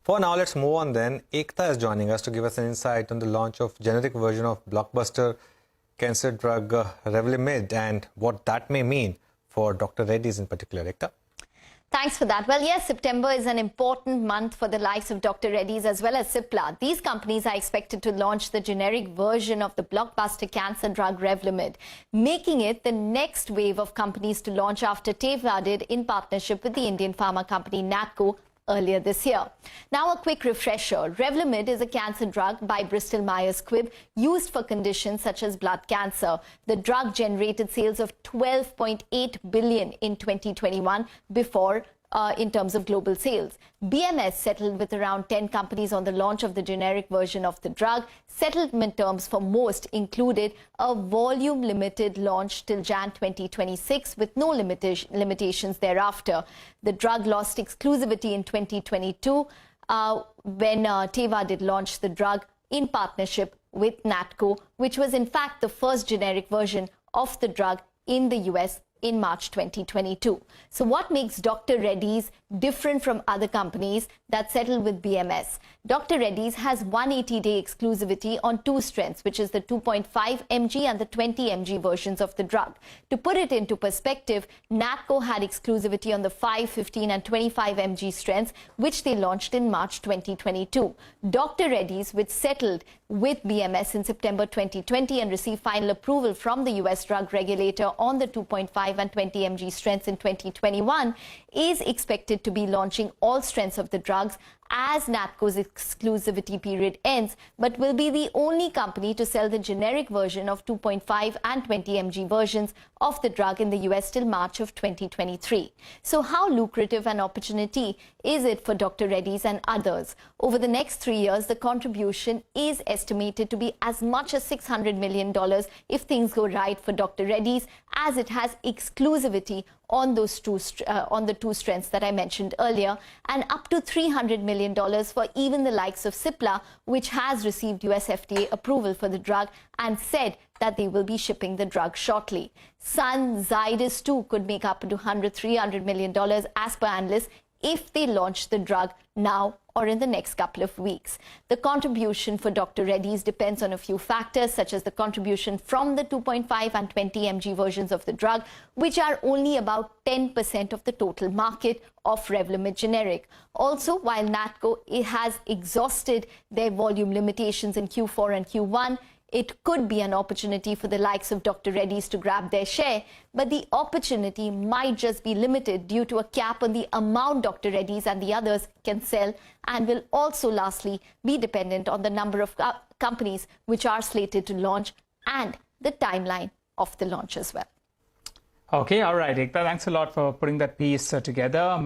For now, let's move on then. Ekta is joining us to give us an insight on the launch of generic version of Blockbuster cancer drug Revlimid and what that may mean for Dr. Reddy's in particular. Ekta? Thanks for that. Well, yes, September is an important month for the likes of Dr. Reddy's as well as Cipla. These companies are expected to launch the generic version of the blockbuster cancer drug Revlimid, making it the next wave of companies to launch after Teva did in partnership with the Indian pharma company Natco earlier this year. Now, a quick refresher. Revlimid is a cancer drug by Bristol Myers Squibb used for conditions such as blood cancer. The drug generated sales of $12.8 billion in 2021 in terms of global sales. BMS settled with around 10 companies on the launch of the generic version of the drug. Settlement terms for most included a volume-limited launch till Jan 2026 with no limitations thereafter. The drug lost exclusivity in 2022 when Teva did launch the drug in partnership with Natco, which was in fact the first generic version of the drug in the US in March 2022. So what makes Dr. Reddy's different from other companies that settle with BMS? Dr. Reddy's has 180-day exclusivity on two strengths, which is the 2.5 mg and the 20 mg versions of the drug. To put it into perspective, Natco had exclusivity on the 5, 15 and 25 mg strengths, which they launched in March 2022. Dr. Reddy's, which settled with BMS in September 2020 and received final approval from the US drug regulator on the 2.5 and 20 mg strengths in 2021, is expected to be launching all strengths of the drugs as Natco's exclusivity period ends, but will be the only company to sell the generic version of 2.5 and 20 mg versions of the drug in the US till March of 2023. So how lucrative an opportunity is it for Dr. Reddy's and others? Over the next 3 years, the contribution is estimated to be as much as $600 million if things go right for Dr. Reddy's, as it has exclusivity on the two strengths that I mentioned earlier, and up to $300 million for even the likes of Cipla, which has received US FDA approval for the drug and said that they will be shipping the drug shortly. Sun Zydus too could make up to $300 million as per analysts if they launch the drug now or in the next couple of weeks. The contribution for Dr. Reddy's depends on a few factors, such as the contribution from the 2.5 and 20 mg versions of the drug, which are only about 10% of the total market of Revlimid generic. Also, while Natco has exhausted their volume limitations in Q4 and Q1, it could be an opportunity for the likes of Dr. Reddy's to grab their share, but the opportunity might just be limited due to a cap on the amount Dr. Reddy's and the others can sell, and will also lastly be dependent on the number of companies which are slated to launch and the timeline of the launch as well. Okay, all right, Ekta, thanks a lot for putting that piece together.